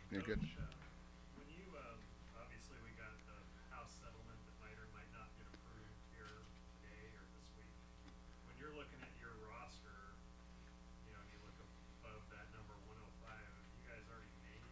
You're good. Coach, when you obviously we got the House settlement that might or might not get approved here today or this week. When you're looking at your roster, and you look above that number 105, have you guys already made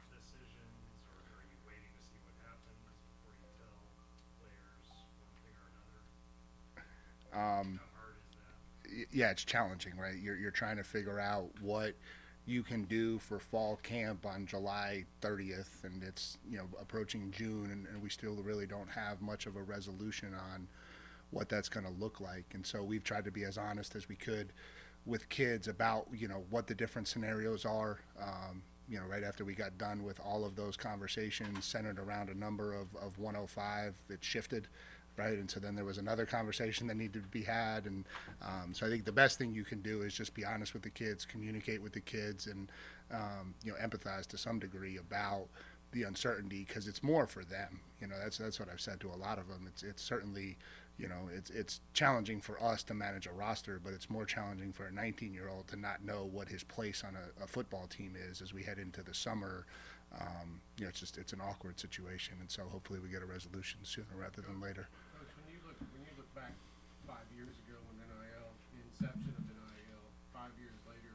decisions, or are you waiting to see what happens before you tell players one thing or another? Um, How hard is that? yeah, it's challenging, right? You're trying to figure out what you can do for fall camp on July 30th, and it's approaching June, and we still really don't have much of a resolution on what that's going to look like. And so we've tried to be as honest as we could with kids about what the different scenarios are. Right after we got done with all of those conversations centered around a number of 105, it shifted, right? And so then there was another conversation that needed to be had. And so I think the best thing you can do is just be honest with the kids, communicate with the kids, and empathize to some degree about the uncertainty, because it's more for them. That's what I've said to a lot of them. It's certainly it's challenging for us to manage a roster, but it's more challenging for a 19-year-old to not know what his place on a football team is as we head into the summer. It's an awkward situation, and so hopefully we get a resolution sooner rather than later. Coach, when you look back 5 years ago when NIL, the inception of NIL, 5 years later,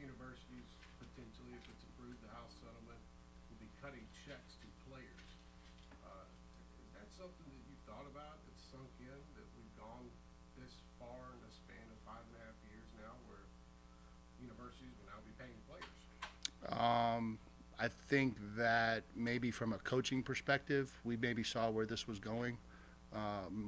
universities potentially, if it's approved, the House settlement will be cutting checks to players. Is that something that you thought about? It's sunk in that we've gone this far in the span of 5.5 years now, where universities will now be paying players. I think that maybe from a coaching perspective, we maybe saw where this was going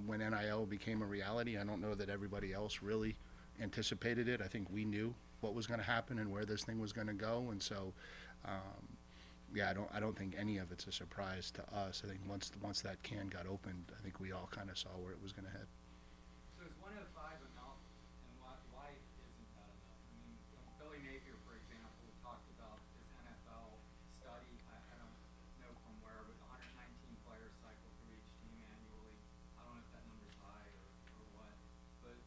when NIL became a reality. I don't know that everybody else really anticipated it. I think we knew what was going to happen and where this thing was going to go, and so yeah, I don't think any of it's a surprise to us. I think once that can got opened, I think we all kind of saw where it was going to head. So is 105 enough, and why isn't that enough? I mean, Billy Napier, for example, talked about this NFL study. I don't know from where, but 119 players cycle through each team annually. I don't know if that number's high or what, but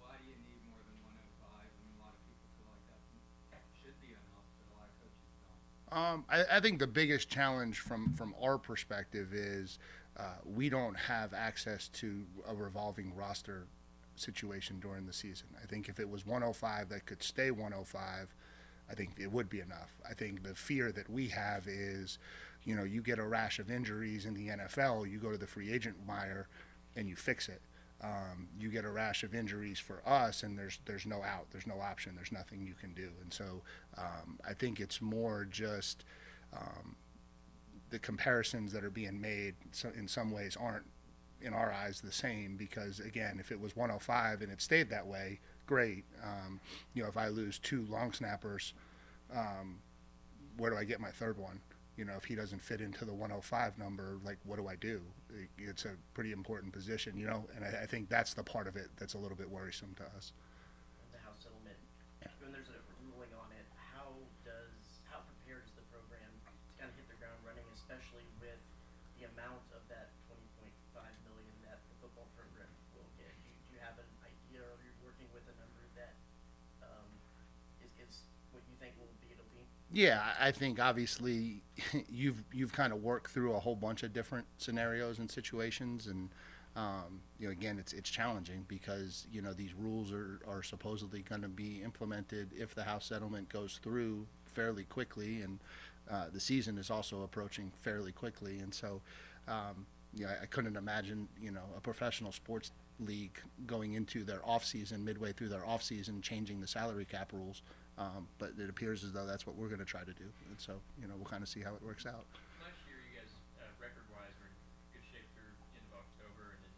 why do you need more than 105? I mean, a lot of people feel like that should be enough, but a lot of coaches don't. I think the biggest challenge from our perspective is we don't have access to a revolving roster situation during the season. I think if it was 105 that could stay 105, I think it would be enough. I think the fear that we have is, you get a rash of injuries in the NFL, you go to the free agent wire and you fix it. You get a rash of injuries for us, and there's no out, there's no option, there's nothing you can do. And so I think it's more just um, the comparisons that are being made in some ways aren't in our eyes the same, because again, if it was 105 and it stayed that way, great. If I lose two long snappers, um, where do I get my third one? If he doesn't fit into the 105 number, like, what do I do? It's a pretty important position, and I think that's the part of it that's a little bit worrisome to us. The House settlement, when there's a ruling on it, how prepared is the program to kind of hit the ground running, especially with the amount of that 20.5 million that the football program will get? Do you have an idea, or you're working with a number that um, is what you think it'll be? Yeah, I think obviously you've kind of worked through a whole bunch of different scenarios and situations, and again, it's challenging because these rules are supposedly going to be implemented if the House settlement goes through fairly quickly, and the season is also approaching fairly quickly, and so I couldn't imagine a professional sports league going into their off season, midway through their off season, changing the salary cap rules. But it appears as though that's what we're going to try to do, and so we'll kind of see how it works out. Last year, you guys, record-wise, were in good shape through end of October, and then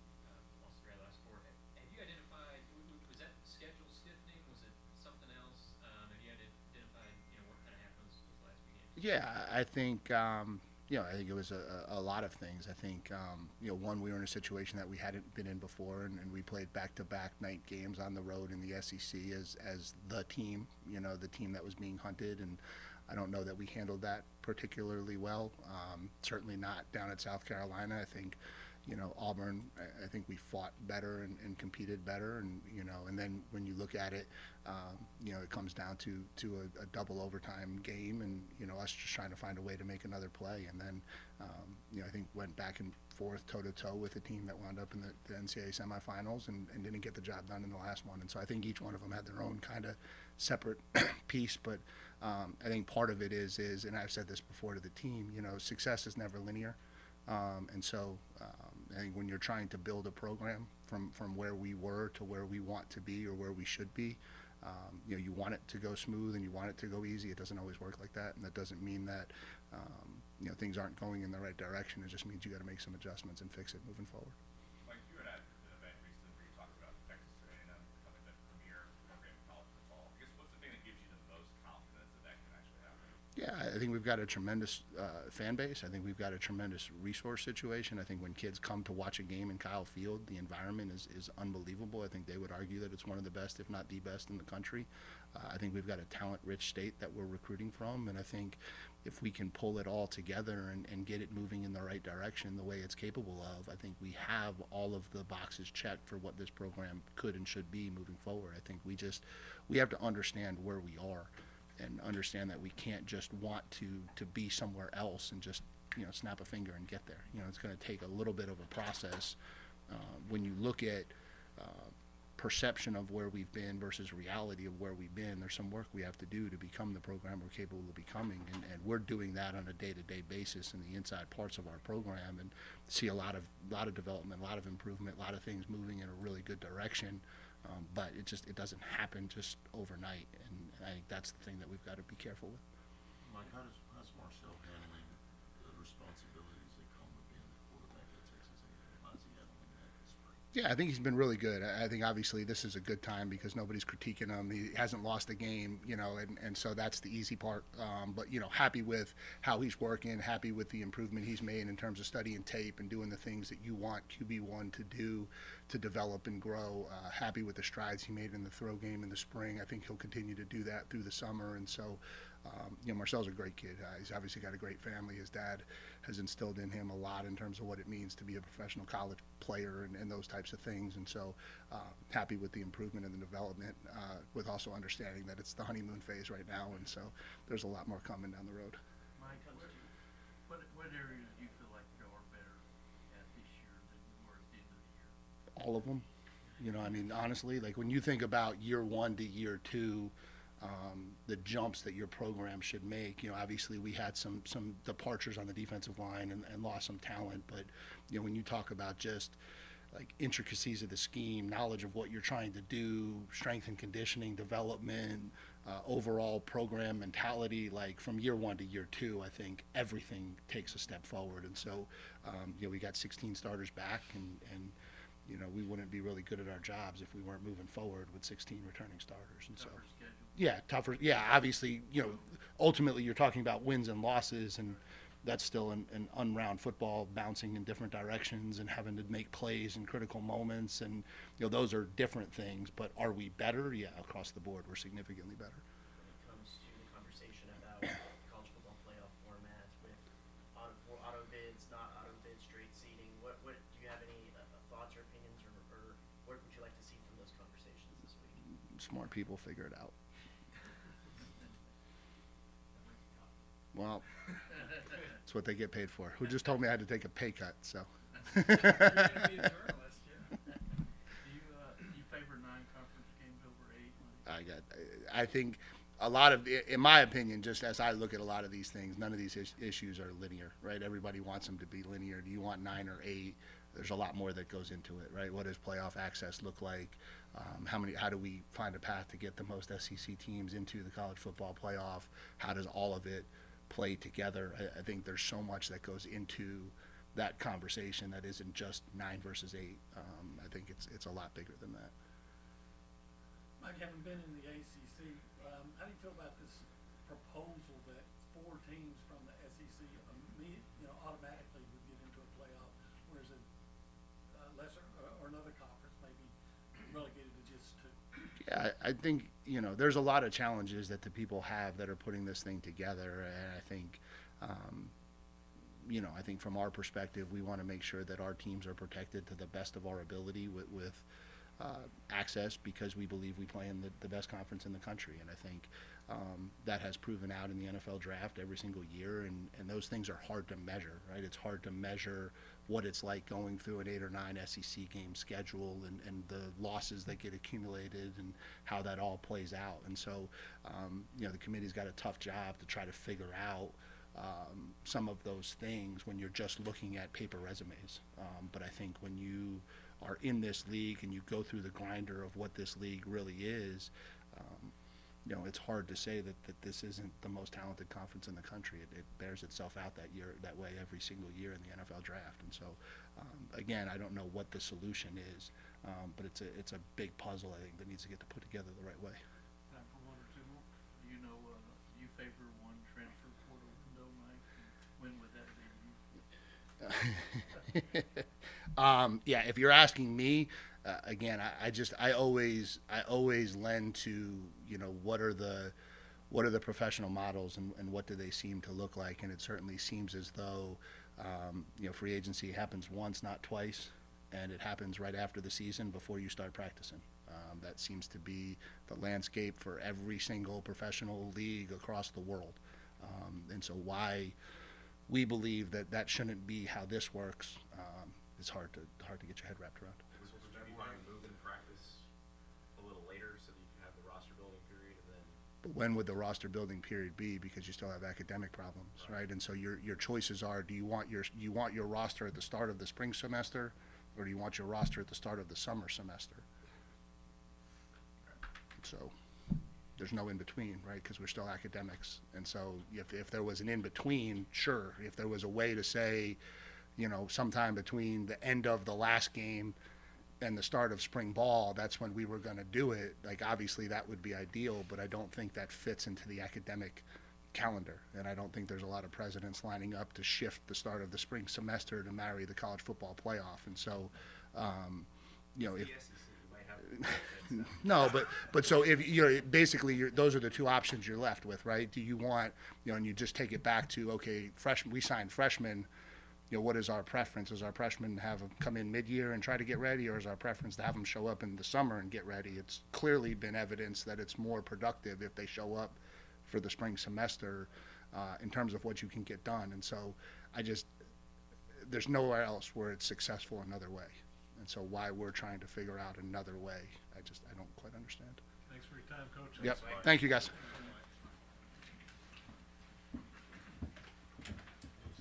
lost three out of the last four. Have you identified? Was that schedule stiffening? Was it something else? Have you identified, what kind of happened those last few games? Yeah, I think it was a lot of things. I think, one, we were in a situation that we hadn't been in before, and we played back-to-back night games on the road in the SEC as the team, the team that was being hunted, and I don't know that we handled that particularly well. Certainly not down at South Carolina. I think, Auburn, I think we fought better and competed better, and then when you look at it, it comes down to a double overtime game, and us just trying to find a way to make another play, and then I think went back and forth toe to toe with a team that wound up in the NCAA semifinals and didn't get the job done in the last one, and so I think each one of them had their own kind of separate piece, but I think part of it is, and I've said this before to the team, success is never linear. And so I think when you're trying to build a program from where we were to where we want to be or where we should be, you want it to go smooth and you want it to go easy. It doesn't always work like that, and that doesn't mean that things aren't going in the right direction. It just means you got to make some adjustments and fix it moving forward. Mike, you were at an event recently where you talked about Texas A&M becoming the premier program in college football. I guess what's the thing that gives you the most confidence that that can actually happen? Yeah, I think we've got a tremendous fan base. I think we've got a tremendous resource situation. I think when kids come to watch a game in Kyle Field, the environment is unbelievable. I think they would argue that it's one of the best, if not the best, in the country. I think we've got a talent-rich state that we're recruiting from, and I think if we can pull it all together and get it moving in the right direction the way it's capable of, I think we have all of the boxes checked for what this program could and should be moving forward. I think we have to understand where we are and understand that we can't just want to be somewhere else and just snap a finger and get there. It's going to take a little bit of a process. When you look at perception of where we've been versus reality of where we've been, there's some work we have to do to become the program we're capable of becoming, and we're doing that on a day-to-day basis in the inside parts of our program, and see a lot of development, a lot of improvement, a lot of things moving in a really good direction. But it doesn't happen just overnight, and I think that's the thing that we've got to be careful with. Mike, how's Marcel handling the responsibilities that come with being the quarterback at Texas A&M? How's he handling that this spring? Yeah, I think he's been really good. I think obviously this is a good time because nobody's critiquing him. He hasn't lost a game, and so that's the easy part. But happy with how he's working, happy with the improvement he's made in terms of studying tape and doing the things that you want QB1 to do to develop and grow. Happy with the strides he made in the throw game in the spring. I think he'll continue to do that through the summer, and so Marcel's a great kid. He's obviously got a great family. His dad has instilled in him a lot in terms of what it means to be a professional college player and those types of things, and so happy with the improvement and the development, with also understanding that it's the honeymoon phase right now, and so there's a lot more coming down the road. Mike, what areas do you feel like you are better at this year than you were at the end of the year? All of them. Honestly, like when you think about year one to year two, the jumps that your program should make, obviously we had some departures on the defensive line and lost some talent, but when you talk about just like intricacies of the scheme, knowledge of what you're trying to do, strength and conditioning, development, overall program mentality, like from year one to year two, I think everything takes a step forward, and so we got 16 starters back, and we wouldn't be really good at our jobs if we weren't moving forward with 16 returning starters. And so, yeah, tougher. Yeah, obviously, ultimately you're talking about wins and losses, and that's still an unround football, bouncing in different directions and having to make plays in critical moments, and those are different things. But are we better? Yeah, across the board, we're significantly better. When it comes to the conversation about college football playoff formats with auto bids, not auto bids, straight seeding, what do you have any thoughts or opinions, or what would you like to see from those conversations this week? Smart people figure it out. Well, that's what they get paid for. Who just told me I had to take a pay cut, so. You're gonna be a journalist, yeah. Do you favor 9 conference games over 8? I think a lot of, in my opinion, just as I look at a lot of these things, none of these issues are linear, right? Everybody wants them to be linear. Do you want 9 or 8? There's a lot more that goes into it, right? What does playoff access look like? How do we find a path to get the most SEC teams into the college football playoff? How does all of it play together? I think there's so much that goes into that conversation that isn't just 9 versus 8. I think it's a lot bigger than that. Mike, having been in the ACC, how do you feel about this proposal that 4 teams from the SEC automatically would get into a playoff, whereas a lesser or another conference may be relegated to just 2? Yeah, I think, there's a lot of challenges that the people have that are putting this thing together, and I think, I think from our perspective, we want to make sure that our teams are protected to the best of our ability with access, because we believe we play in the best conference in the country. And I think that has proven out in the NFL draft every single year, and those things are hard to measure, right? It's hard to measure what it's like going through an 8 or 9 SEC game schedule, and the losses that get accumulated and how that all plays out. And so, the committee's got a tough job to try to figure out some of those things when you're just looking at paper resumes. But I think when you are in this league and you go through the grinder of what this league really is, it's hard to say that this isn't the most talented conference in the country. It bears itself out that way every single year in the NFL draft. And so, again, I don't know what the solution is, but it's a big puzzle, I think, that needs to get put together the right way. Time for one or two more. Do you know, do you favor one transfer portal window, Mike? When would that be? Yeah, if you're asking me, again, I always lend to, what are the professional models, and what do they seem to look like? And it certainly seems as though, free agency happens once, not twice, and it happens right after the season before you start practicing. That seems to be the landscape for every single professional league across the world. And so why we believe that shouldn't be how this works, it's hard to get your head wrapped around. Would you be fine moving practice a little later so that you can have the roster building period and then? But when would the roster building period be? Because you still have academic problems, right? And so your choices are: do you want your roster at the start of the spring semester, or do you want your roster at the start of the summer semester? So there's no in between, right? Because we're still academics. And so if there was an in between, sure. If there was a way to say, sometime between the end of the last game and the start of spring ball, that's when we were going to do it. Like, obviously that would be ideal, but I don't think that fits into the academic calendar. And I don't think there's a lot of presidents lining up to shift the start of the spring semester to marry the college football playoff. And so, if no, but so if those are the two options you're left with, right? Do you want, and you just take it back to, okay, we signed freshmen. What is our preference? Is our freshmen to have them come in mid-year and try to get ready, or is our preference to have them show up in the summer and get ready? It's clearly been evidence that it's more productive if they show up for the spring semester in terms of what you can get done. And so there's nowhere else where it's successful another way. And so why we're trying to figure out another way, I don't quite understand. Thanks for your time, Coach. Yep. Thank you, guys.